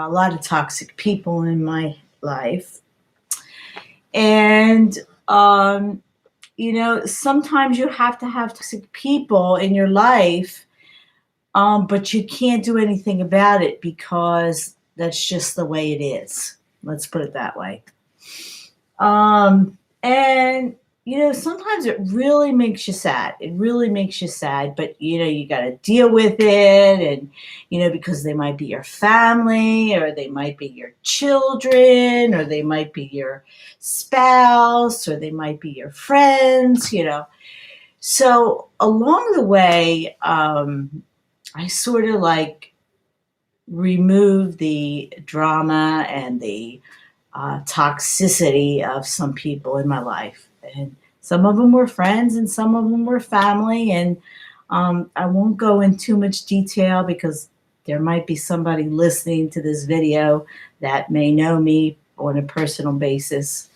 a lot of toxic people in my life. And, sometimes you have to have toxic people in your life, but you can't do anything about it because that's just the way it is. Let's put it that way. And sometimes it really makes you sad. It really makes you sad, but you got to deal with it. And, because they might be your family, or they might be your children, or they might be your spouse, or they might be your friends. So along the way, I sort of like remove the drama and the toxicity of some people in my life. And some of them were friends and some of them were family. And I won't go in too much detail because there might be somebody listening to this video that may know me on a personal basis.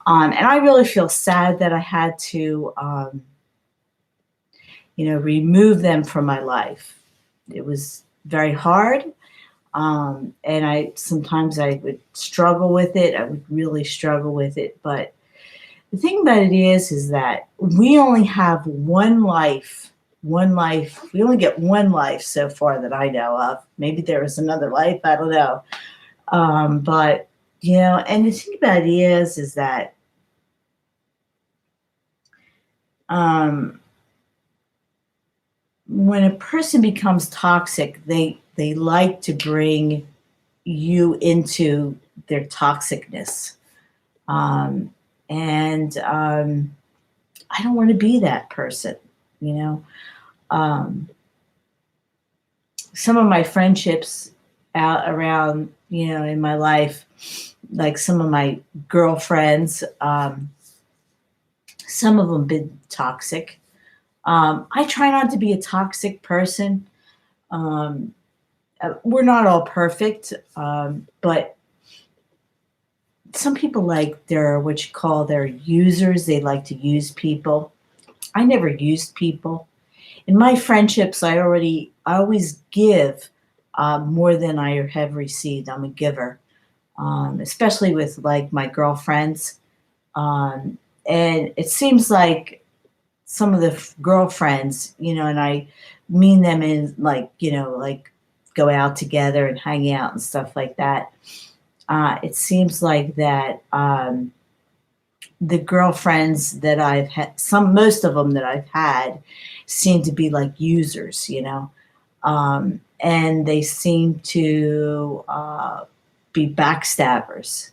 And I really feel sad that I had to, remove them from my life. It was very hard. And sometimes I would struggle with it. I would really struggle with it. But the thing about it is that we only have one life. One life. We only get one life so far that I know of. Maybe there is another life. I don't know. But and the thing about it is that when a person becomes toxic, they like to bring you into their toxicness. And I don't want to be that person, Some of my friendships out around, in my life, like some of my girlfriends, some of them been toxic. I try not to be a toxic person. We're not all perfect, but some people like what you call their users. They like to use people. I never used people. In my friendships, I always give more than I have received. I'm a giver, especially with like my girlfriends. And it seems like some of the girlfriends, and I mean them in like go out together and hang out and stuff like that. It seems like that the girlfriends that I've had, most of them that I've had, seem to be like users, and they seem to be backstabbers.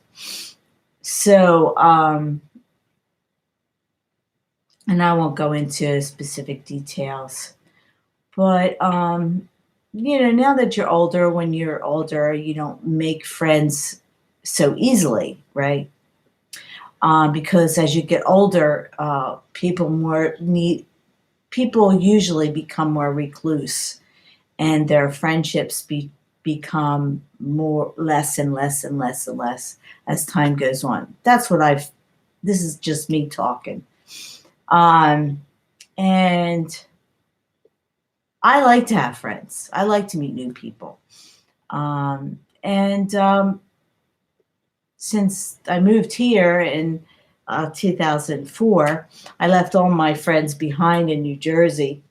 So, and I won't go into specific details, but now that you're older, when you're older, you don't make friends so easily, right? Because as you get older, people usually become more recluse, and their friendships become less and less and less and less as time goes on. This is just me talking. And I like to have friends. I like to meet new people. Since I moved here in 2004, I left all my friends behind in New Jersey,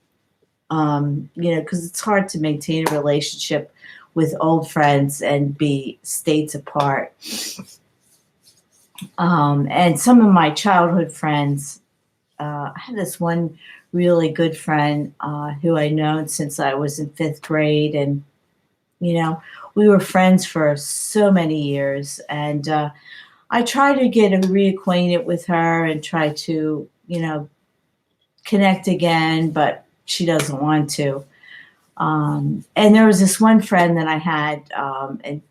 because it's hard to maintain a relationship with old friends and be states apart. And some of my childhood friends, I had this one really good friend who I'd known since I was in 5th grade. And, we were friends for so many years. And I try to get reacquainted with her and try to, connect again, but she doesn't want to. And there was this one friend that I had, and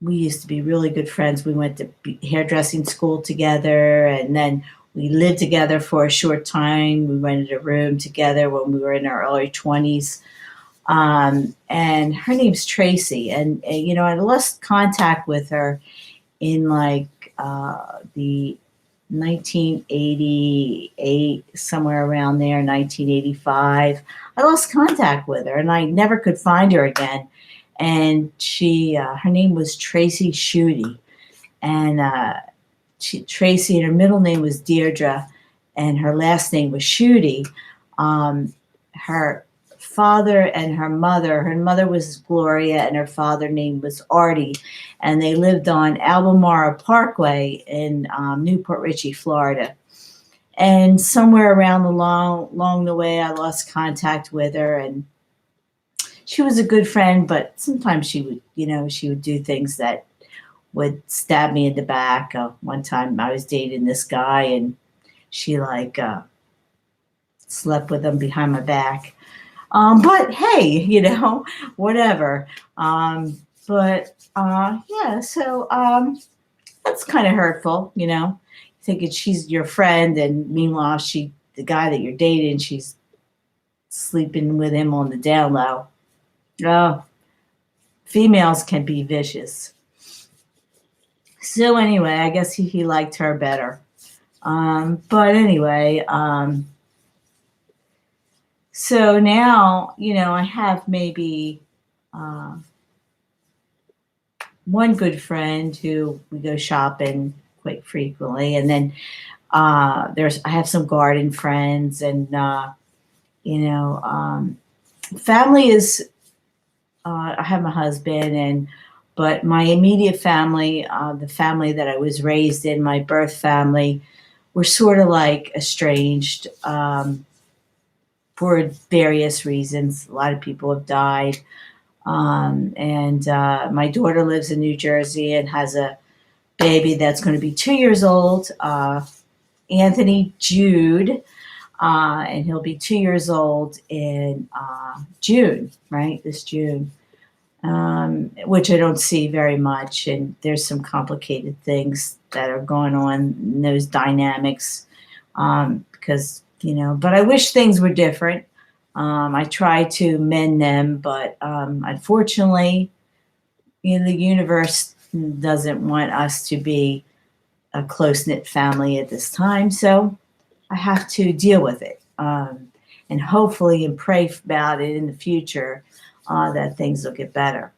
we used to be really good friends. We went to hairdressing school together, and then we lived together for a short time. We rented a room together when we were in our early 20s. And her name's Tracy. And I lost contact with her in like the 1988, somewhere around there, 1985. I lost contact with her and I never could find her again. and her name was Tracy Schutte, and Tracy, and her middle name was Deirdre, and her last name was Schutte. Her father and her mother was Gloria, and her father name was Artie, and they lived on Albemarle Parkway in Newport Richey, Florida. And somewhere around along the way, I lost contact with her, and she was a good friend, but sometimes she would do things that would stab me in the back. One time I was dating this guy, and she slept with him behind my back. But hey, whatever. Yeah, so that's kind of hurtful, thinking she's your friend, and meanwhile the guy that you're dating, she's sleeping with him on the down low. Oh, females can be vicious. So anyway, I guess he liked her better. But anyway, so now, I have maybe one good friend who we go shopping quite frequently, and then I have some garden friends, and family is. I have my husband, but my immediate family, the family that I was raised in, my birth family, were sort of like estranged for various reasons. A lot of people have died. And my daughter lives in New Jersey and has a baby that's going to be 2 years old, Anthony Jude, and he'll be 2 years old in June, right? This June, which I don't see very much. And there's some complicated things that are going on in those dynamics because, but I wish things were different. I try to mend them, but unfortunately, the universe doesn't want us to be a close-knit family at this time. So I have to deal with it and hopefully and pray about it in the future that things will get better.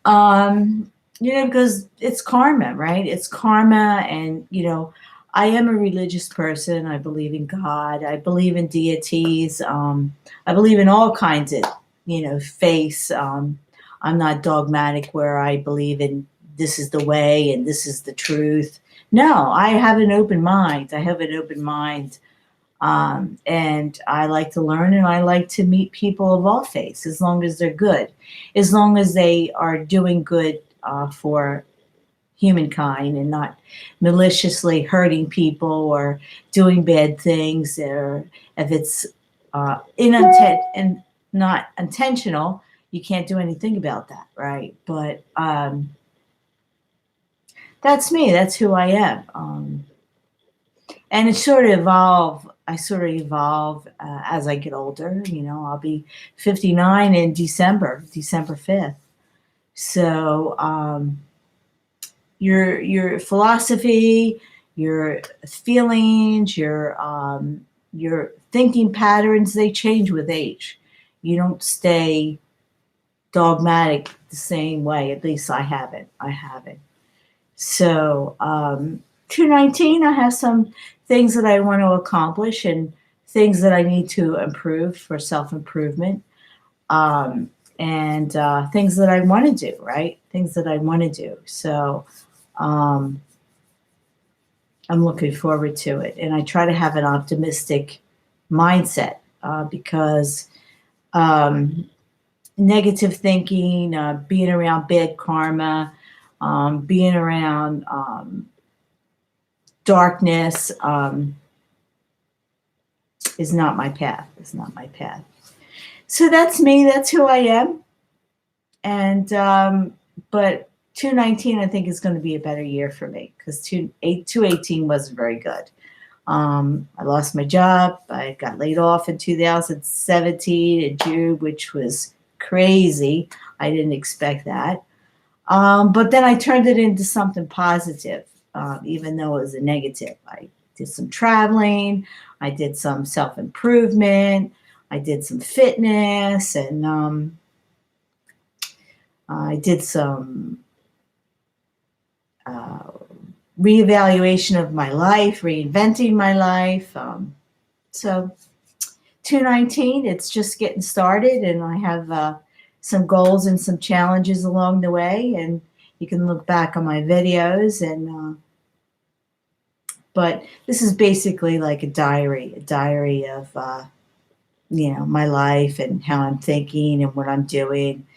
Because it's karma, right? It's karma, and, I am a religious person. I believe in God. I believe in deities. I believe in all kinds of, faiths. I'm not dogmatic where I believe in this is the way and this is the truth. No, I have an open mind. And I like to learn, and I like to meet people of all faiths, as long as they're good, as long as they are doing good for humankind and not maliciously hurting people or doing bad things, or if it's and not intentional, you can't do anything about that, right? But that's me. That's who I am. And it sort of evolve. I sort of evolve as I get older. I'll be 59 in December 5th. So your philosophy, your feelings, your thinking patterns, they change with age. You don't stay dogmatic the same way. At least I haven't. So 2019, I have some things that I want to accomplish and things that I need to improve for self-improvement, and things that I want to do, right? Things that I want to do. So I'm looking forward to it. And I try to have an optimistic mindset because negative thinking, being around bad karma, being around darkness is not my path. So that's me. That's who I am. And but 2019, I think, is going to be a better year for me because 2018 wasn't very good. I lost my job. I got laid off in 2017 in June, which was crazy. I didn't expect that. But then I turned it into something positive, even though it was a negative. I did some traveling. I did some self-improvement. I did some fitness. And I did some reevaluation of my life, reinventing my life. So 2019, it's just getting started, and I have some goals and some challenges along the way, and you can look back on my videos. And but this is basically like a diary of my life and how I'm thinking and what I'm doing.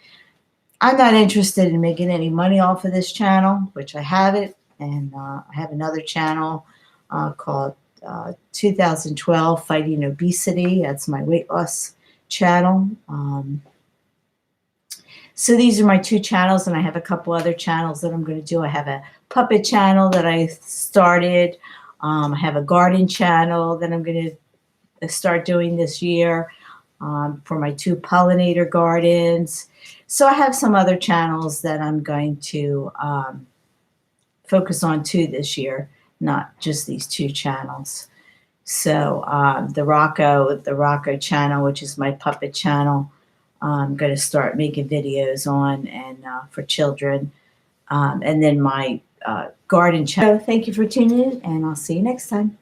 I'm not interested in making any money off of this channel, which I have it, and I have another channel called 2012 Fighting Obesity. That's my weight loss channel. So these are my two channels, and I have a couple other channels that I'm going to do. I have a puppet channel that I started. I have a garden channel that I'm going to start doing this year for my 2 pollinator gardens. So I have some other channels that I'm going to focus on too this year, not just these 2 channels. So the Rocco channel, which is my puppet channel, I'm going to start making videos on, and for children. And then my garden channel. So thank you for tuning in, and I'll see you next time.